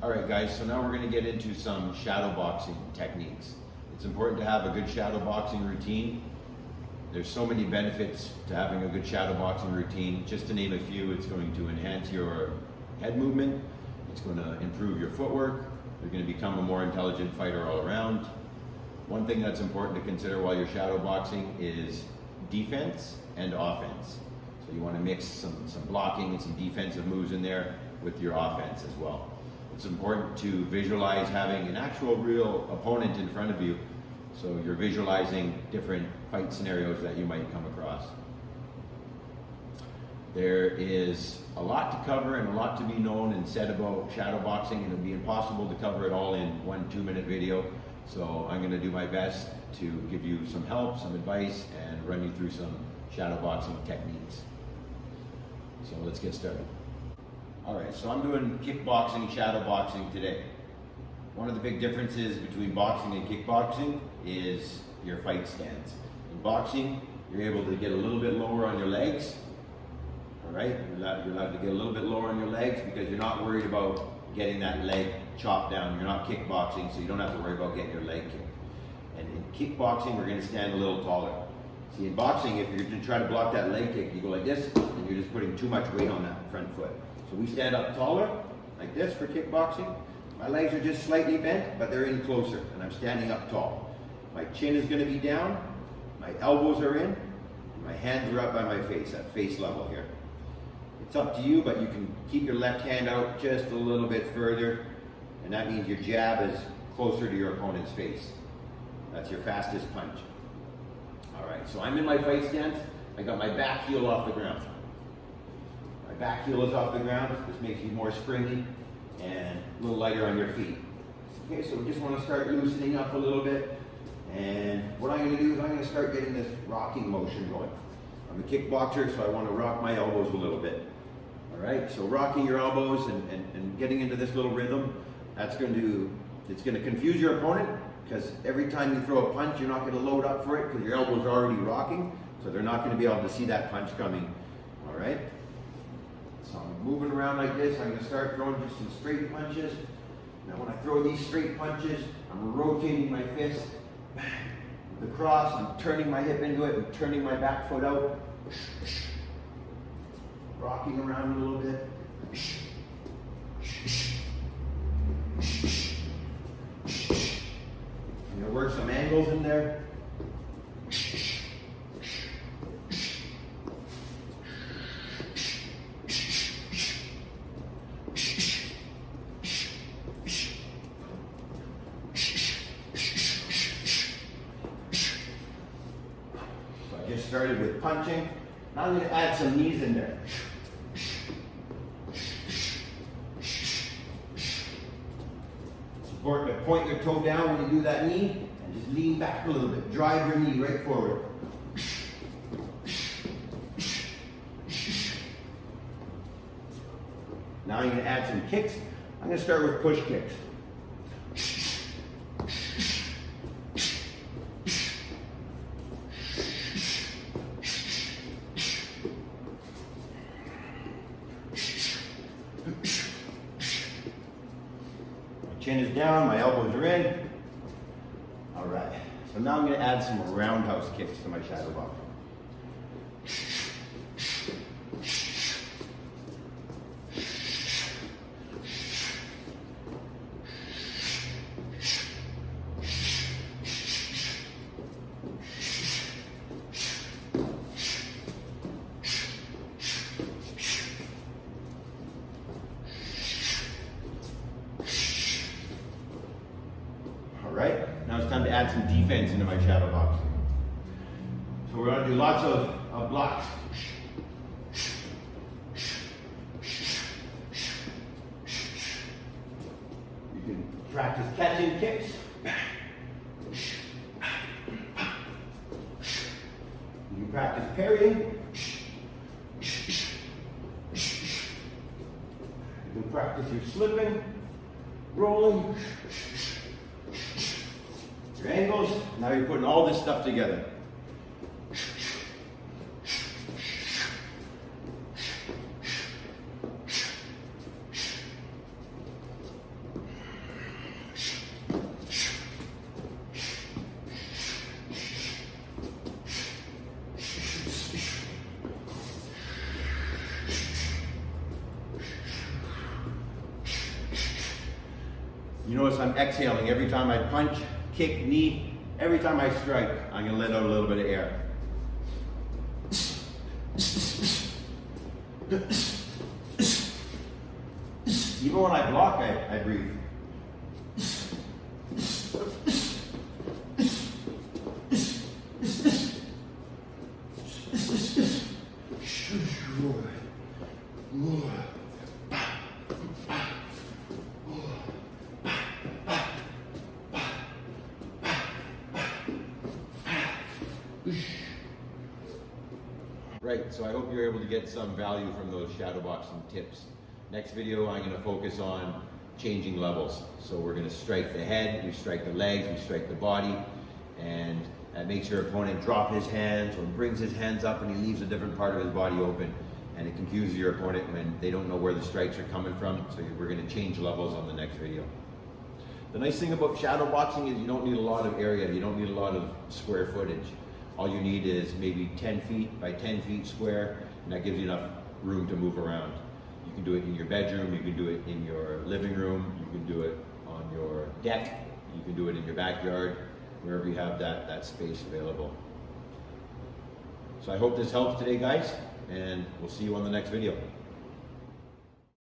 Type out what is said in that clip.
All right, guys, so now we're going to get into some shadow boxing techniques. It's important to have a good shadow boxing routine. There's so many benefits to having a good shadow boxing routine. Just to name a few, it's going to enhance your head movement. It's going to improve your footwork. You're going to become a more intelligent fighter all around. One thing that's important to consider while you're shadow boxing is defense and offense. So you want to mix some blocking and some defensive moves in there with your offense as well. It's important to visualize having an actual real opponent in front of you, so you're visualizing different fight scenarios that you might come across. There is a lot to cover and a lot to be known and said about shadow boxing, and it would be impossible to cover it all in 1 2-minute video. So I'm going to do my best to give you some help, some advice, and run you through some shadow boxing techniques. So let's get started. All right, so I'm doing kickboxing, shadow boxing today. One of the big differences between boxing and kickboxing is your fight stance. In boxing, you're able to get a little bit lower on your legs. All right, you're allowed to get a little bit lower on your legs because you're not worried about getting that leg chopped down. You're not kickboxing, so you don't have to worry about getting your leg kicked. And in kickboxing, we're going to stand a little taller. See, in boxing, if you're going to try to block that leg kick, you go like this, and you're just putting too much weight on that front foot. So we stand up taller, like this for kickboxing. My legs are just slightly bent, but they're in closer, and I'm standing up tall. My chin is going to be down, my elbows are in, and my hands are up by my face, at face level here. It's up to you, but you can keep your left hand out just a little bit further, and that means your jab is closer to your opponent's face. That's your fastest punch. All right, so I'm in my fight stance. I got my back heel off the ground. My back heel is off the ground. This makes you more springy and a little lighter on your feet. Okay, so we just want to start loosening up a little bit. And what I'm going to do is I'm going to start getting this rocking motion going. I'm a kickboxer, so I want to rock my elbows a little bit. All right, so rocking your elbows and getting into this little rhythm, it's going to confuse your opponent, because every time you throw a punch, you're not going to load up for it because your elbows are already rocking, so they're not going to be able to see that punch coming. All right? So I'm moving around like this. I'm going to start throwing just some straight punches. Now when I throw these straight punches, I'm rotating my fist with the cross. I'm turning my hip into it and turning my back foot out. Rocking around a little bit. I'm going to work some angles in there. Just started with punching. Now I'm going to add some knees in there. Point your toe down when you do that knee, and just lean back a little bit. Drive your knee right forward. Now I'm going to add some kicks. I'm going to start with push kicks. Chin is down, my elbows are in. All right, so now I'm going to add some roundhouse kicks to my shadow boxing. Right? Now it's time to add some defense into my shadow boxing. So we're going to do lots of blocks. You can practice catching kicks. You can practice parrying. You can practice your slipping, rolling. Your angles. Now you're putting all this stuff together. You notice I'm exhaling every time I punch, kick, knee, every time I strike, I'm gonna let out a little bit of air. Even when I block, I breathe. Right, so I hope you're able to get some value from those shadowboxing tips. Next video, I'm going to focus on changing levels. So we're going to strike the head, we strike the legs, we strike the body, and that makes your opponent drop his hands or brings his hands up and he leaves a different part of his body open. And it confuses your opponent when they don't know where the strikes are coming from. So we're going to change levels on the next video. The nice thing about shadowboxing is you don't need a lot of area, you don't need a lot of square footage. All you need is maybe 10 feet by 10 feet square, and that gives you enough room to move around. You can do it in your bedroom, you can do it in your living room, you can do it on your deck, you can do it in your backyard, wherever you have that space available. So I hope this helps today, guys, and we'll see you on the next video.